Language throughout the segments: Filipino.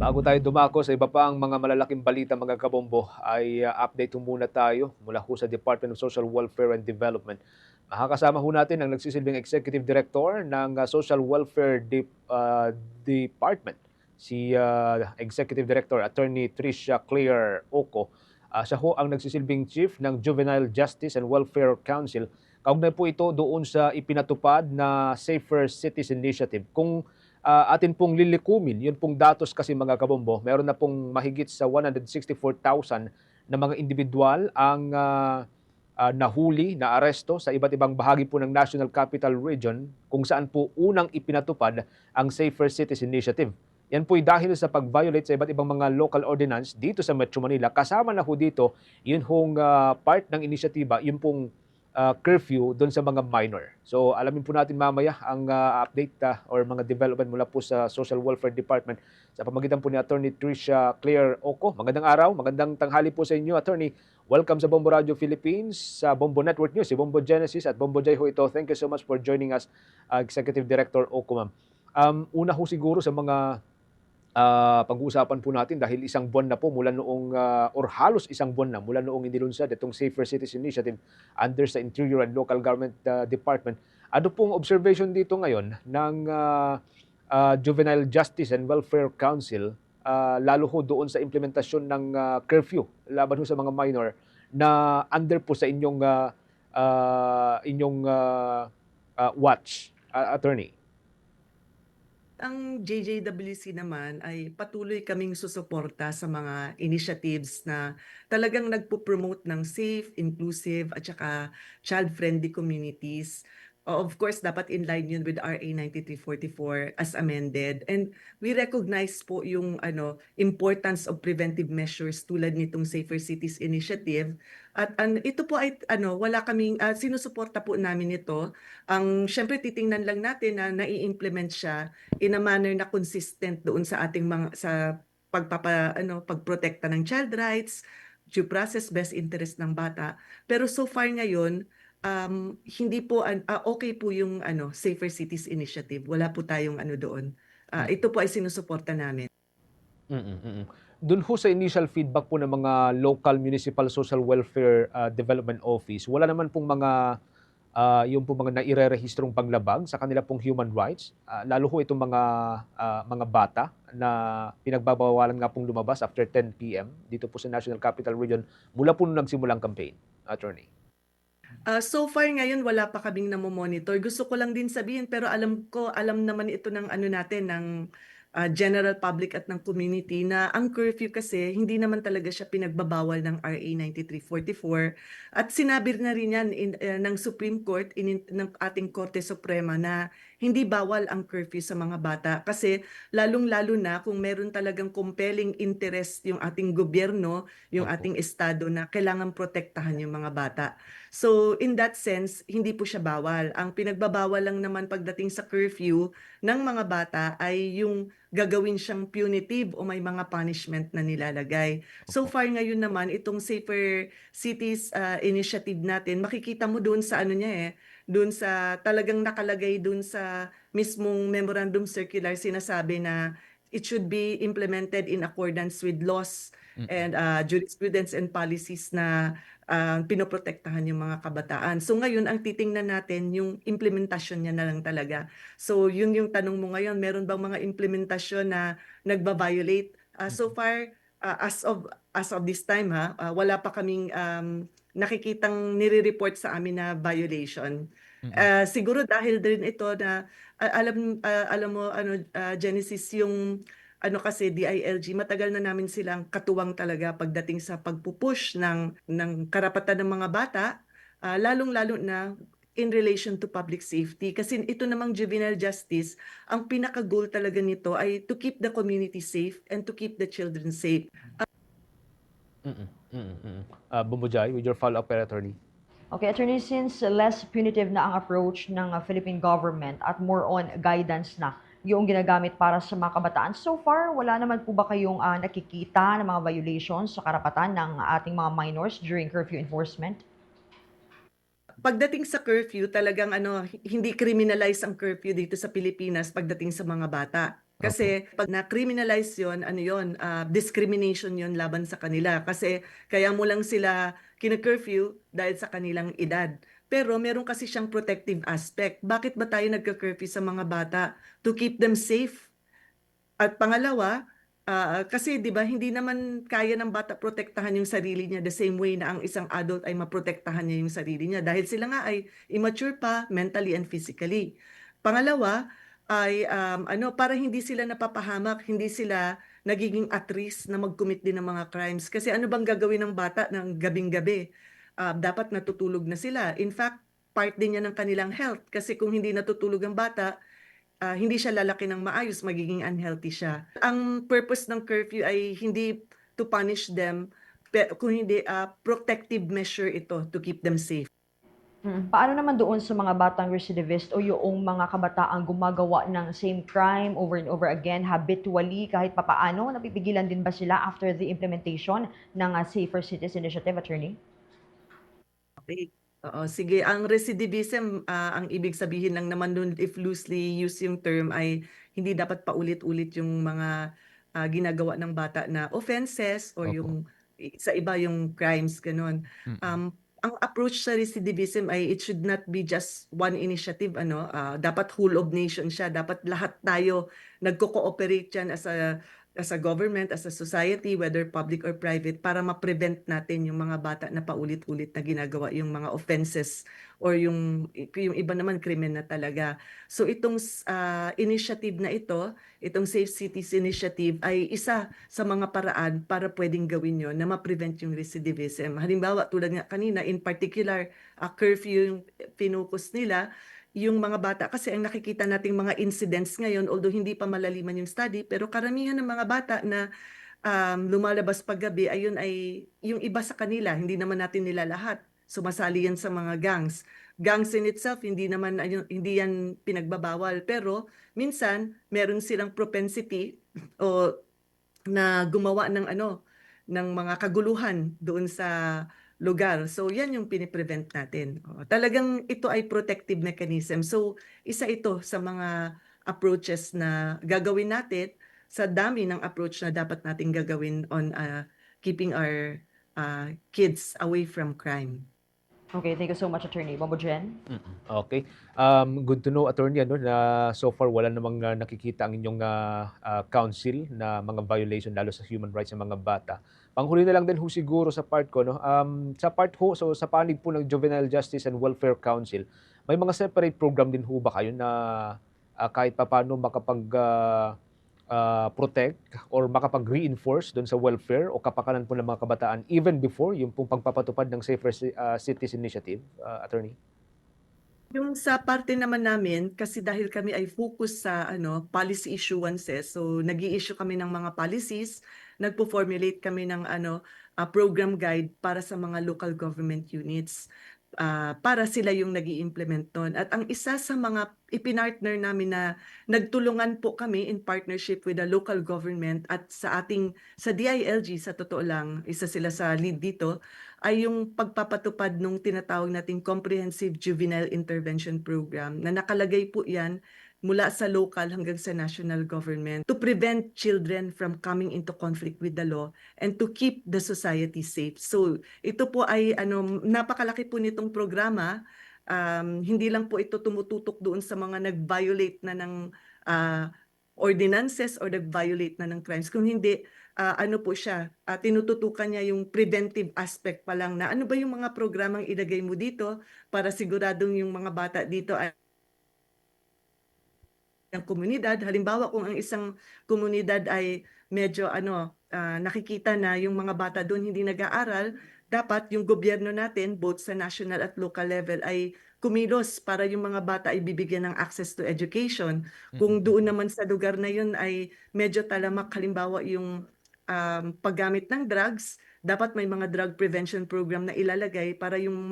Bago tayo dumako sa iba pang mga malalaking balita mga kabombo, ay update ho muna tayo mula ho sa Department of Social Welfare and Development. Makakasama ho natin ang nagsisilbing Executive Director ng Social Welfare Department, si Executive Director Attorney Tricia Claire Oco. Siya ho ang nagsisilbing Chief ng Juvenile Justice and Welfare Council. Kaugnay po ito doon sa ipinatupad na Safer Cities Initiative. Kung atin pong lilikumin, yun pong datos kasi mga kabombo, meron na pong mahigit sa 164,000 na mga individual ang nahuli, naaresto sa iba't ibang bahagi po ng National Capital Region kung saan po unang ipinatupad ang Safer Cities Initiative. Yan po'y dahil sa pag-violate sa iba't ibang mga local ordinance dito sa Metro Manila. Kasama na ho dito, yun hong part ng inisyatiba, yun pong curfew doon sa mga minor. So alamin po natin mamaya ang update or mga development mula po sa Social Welfare Department sa pamagitan po ni Attorney Tricia Claire Oco. Magandang araw, magandang tanghali po sa inyo, Attorney. Welcome sa Bombo Radio Philippines, sa Bombo Network News, si Bombo Genesis at Bombo Jai ho ito. Thank you so much for joining us, Executive Director Oco, ma'am. Una ho siguro sa mga pag-uusapan po natin dahil isang buwan na po mula noong or halos isang buwan na mula noong inilunsad itong Safer Cities Initiative under sa Interior and Local Government Department. Ano pong observation dito ngayon ng Juvenile Justice and Welfare Council, lalo ho doon sa implementasyon ng curfew laban ho sa mga minor na under po sa inyong watch, attorney? Ang JJWC naman ay patuloy kaming susuporta sa mga initiatives na talagang nagpo-promote ng safe, inclusive at saka child-friendly communities. Of course, dapat in line yun with RA 9344 as amended. And we recognize po yung importance of preventive measures tulad nitong Safer Cities Initiative. At ito po ay wala kaming sinusuporta po namin ito. Ang syempre titingnan lang natin na nai-implement siya in a manner na consistent doon sa ating mga sa pagprotekta ng child rights, due process, best interest ng bata. Pero so far ngayon, hindi po okay po yung Safer Cities Initiative. Wala po tayong doon. Ito po ay sinusuporta namin. Do'n ho sa initial feedback po ng mga local municipal social welfare development office, wala naman pong yung pong mga nairerehistrong paglabag sa kanila pong human rights, lalo ho itong mga bata na pinagbabawalan nga pong lumabas after 10 PM dito po sa National Capital Region mula po nung nagsimula ang campaign, attorney? So far ngayon wala pa kaming namo-monitor. Gusto ko lang din sabihin pero alam naman ito ng natin ng general public at ng community na ang curfew kasi hindi naman talaga siya pinagbabawal ng RA 9344 at sinabi na rin yan ng Supreme Court ng ating Korte Suprema na hindi bawal ang curfew sa mga bata kasi lalong-lalo na kung meron talagang compelling interest yung ating gobyerno, yung Opo. ating estado na kailangan protektahan yung mga bata. So in that sense, hindi po siya bawal. Ang pinagbabawal lang naman pagdating sa curfew ng mga bata ay yung gagawin siyang punitive o may mga punishment na nilalagay. So Opo. far ngayon naman, itong Safer Cities initiative natin, makikita mo doon sa doon sa talagang nakalagay doon sa mismong memorandum circular sinasabi na it should be implemented in accordance with laws Mm. and jurisprudence and policies na pinoprotektahan yung mga kabataan. So ngayon, ang titingnan natin yung implementasyon niya na lang talaga. So yun yung tanong mo ngayon, meron bang mga implementasyon na nagba-violate? So Mm. far, as of this time wala pa kaming nakikitang nire-report sa amin na violation. Mm. Siguro dahil din ito na alam mo Genesis yung kasi DILG, matagal na namin silang katuwang talaga pagdating sa pagpupush ng karapatan ng mga bata, lalong-lalo na in relation to public safety. Kasi ito namang juvenile justice, ang pinaka-goal talaga nito ay to keep the community safe and to keep the children safe. Mm. Mm. Bumujay, with your follow-up, attorney. Okay, attorney, since less punitive na ang approach ng Philippine government at more on guidance na yung ginagamit para sa mga kabataan, so far, wala naman po ba kayong nakikita ng mga violations sa karapatan ng ating mga minors during curfew enforcement? Pagdating sa curfew, talagang hindi criminalize ang curfew dito sa Pilipinas pagdating sa mga bata. Opo. Kasi pag na-criminalize yun, ano yun, discrimination yun laban sa kanila. Kasi kaya mo lang sila kina-curfew dahil sa kanilang edad. Pero meron kasi siyang protective aspect. Bakit ba tayo nagka-curfew sa mga bata? To keep them safe. At pangalawa, kasi 'di ba hindi naman kaya ng bata protektahan yung sarili niya the same way na ang isang adult ay maprotektahan niya yung sarili niya dahil sila nga ay immature pa mentally and physically. Pangalawa ay para hindi sila napapahamak, hindi sila nagiging at risk na mag-commit din ng mga crimes. Kasi ano bang gagawin ng bata ng gabing-gabi? Dapat natutulog na sila. In fact, part din yan ng kanilang health kasi kung hindi natutulog ang bata, hindi siya lalaki ng maayos, magiging unhealthy siya. Ang purpose ng curfew ay hindi to punish them, kung hindi protective measure ito to keep them safe. Paano naman doon sa mga batang recidivist o yung mga kabataang gumagawa ng same crime over and over again, habitually, kahit papaano, napipigilan din ba sila after the implementation ng Safer Cities Initiative, Attorney? Okay. Oo, sige. Ang recidivism, ang ibig sabihin lang naman nun, if loosely use yung term, ay hindi dapat paulit-ulit yung mga ginagawa ng bata na offenses or Opo. yung sa iba yung crimes, ganun. Mm. Ang approach sa recidivism ay it should not be just one initiative, dapat whole of nation siya. Dapat lahat tayo nagko-cooperate dyan as a government, as a society, whether public or private, para ma-prevent natin yung mga bata na paulit-ulit na ginagawa yung mga offenses or yung iba naman krimen na talaga. So itong initiative na ito, itong Safe Cities Initiative ay isa sa mga paraan para pwedeng gawin yon na ma-prevent yung recidivism. Halimbawa, tulad nga kanina, in particular, curfew yung finokus nila, yung mga bata, kasi ang nakikita nating mga incidents ngayon, although hindi pa malaliman yung study, pero karamihan ng mga bata na lumalabas paggabi, ayun ay yung iba sa kanila, hindi naman natin nila lahat. Sumasali yan sa mga gangs. Gangs in itself, hindi yan pinagbabawal. Pero minsan, meron silang propensity o na gumawa ng mga kaguluhan doon sa lugar. So yan yung piniprevent natin. Talagang ito ay protective mechanism. So isa ito sa mga approaches na gagawin natin sa dami ng approach na dapat nating gagawin on keeping our kids away from crime. Okay, thank you so much, Attorney. Bombo Jen? Okay. Good to know, attorney, na so far wala namang nakikita ang inyong council na mga violation lalo sa human rights ng mga bata. Panghuli na lang din ho siguro sa part ko, no? Sa part ho, so sa panig po ng Juvenile Justice and Welfare Council, may mga separate program din ho ba kayo na kahit papaano protect or makapag-reinforce doon sa welfare o kapakanan po ng mga kabataan even before yung pong pagpapatupad ng Safer Cities Initiative, attorney? Yung sa parte naman namin, kasi dahil kami ay focus sa policy issuances, so nag-i-issue kami ng mga policies, nagpo-formulate kami ng program guide para sa mga local government units, para sila yung nag-i-implement nun. At ang isa sa mga ipinartner namin na nagtulungan po kami in partnership with the local government at sa DILG, sa totoo lang, isa sila sa lead dito, ay yung pagpapatupad nung tinatawag nating Comprehensive Juvenile Intervention Program na nakalagay po yan mula sa local hanggang sa national government to prevent children from coming into conflict with the law and to keep the society safe. So ito po ay napakalaki po nitong programa. Hindi lang po ito tumututok doon sa mga nag-violate na ng ordinances or nag-violate na ng crimes. Kung hindi, ano po siya, tinututukan niya yung preventive aspect pa lang na ano ba yung mga programang ilagay mo dito para siguradong yung mga bata dito ay ng komunidad. Halimbawa, kung ang isang komunidad ay medyo nakikita na yung mga bata doon hindi nag-aaral, dapat yung gobyerno natin, both sa national at local level, ay kumilos para yung mga bata ay bibigyan ng access to education. Kung doon naman sa lugar na yun ay medyo talamak, halimbawa yung paggamit ng drugs, dapat may mga drug prevention program na ilalagay para yung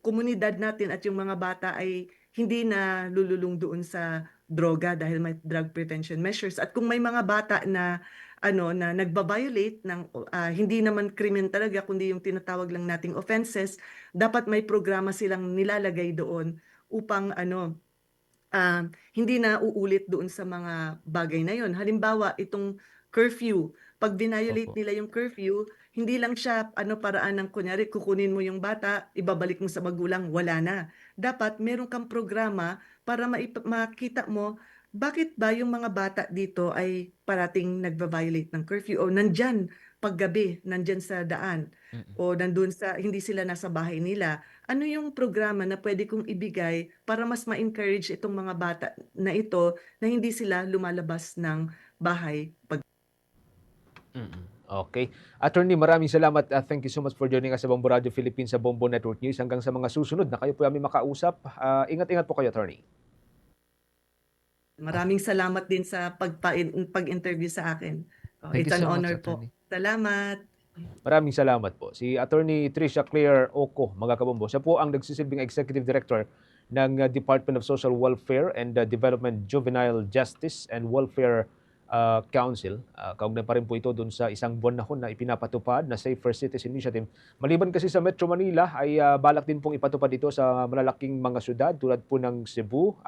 komunidad natin at yung mga bata ay hindi na lululong doon sa droga dahil may drug prevention measures. At kung may mga bata na na nagba-violate ng hindi naman krimen talaga kundi yung tinatawag lang nating offenses, dapat may programa silang nilalagay doon upang hindi na uulit doon sa mga bagay na yon. Halimbawa, itong curfew, pag violate Opo. nila yung curfew, hindi lang siya paraan ng kunyari kukunin mo yung bata, ibabalik mo sa magulang, wala na. Dapat meron kang programa para makita mo bakit ba yung mga bata dito ay parating nagva-violate ng curfew o nandyan paggabi, nandyan sa daan Mm. o nandun sa hindi sila nasa bahay nila. Ano yung programa na pwede kong ibigay para mas ma-encourage itong mga bata na ito na hindi sila lumalabas ng bahay pag Mm. Okay. Attorney, maraming salamat. Thank you so much for joining us sa Bombo Radio Philippines sa Bombo Network News. Hanggang sa mga susunod na kayo po aming makausap. Ingat-ingat po kayo, Attorney. Maraming salamat din sa pag-interview sa akin. Thank It's you an so much, honor Attorney. po. Salamat. Maraming salamat po. Si Attorney Tricia Claire Oco, mga kabombo. Siya po ang nagsisilbing Executive Director ng Department of Social Welfare and Development, Juvenile Justice and Welfare Council. Kaugnay pa rin po ito dun sa isang buwan na na ipinapatupad na Safer Cities Initiative. Maliban kasi sa Metro Manila ay balak din pong ipatupad ito sa malalaking mga syudad tulad po ng Cebu,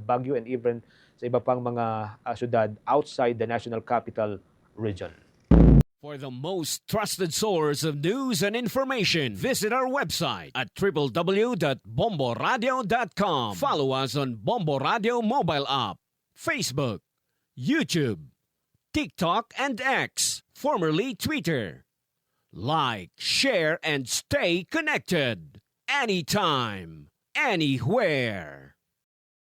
Baguio and even sa iba pang mga syudad outside the National Capital Region. For the most trusted source of news and information, visit our website at www.bomboradio.com. Follow us on Bombo Radio mobile app, Facebook, YouTube, TikTok, and X, formerly Twitter. Like, share, and stay connected. Anytime, anywhere.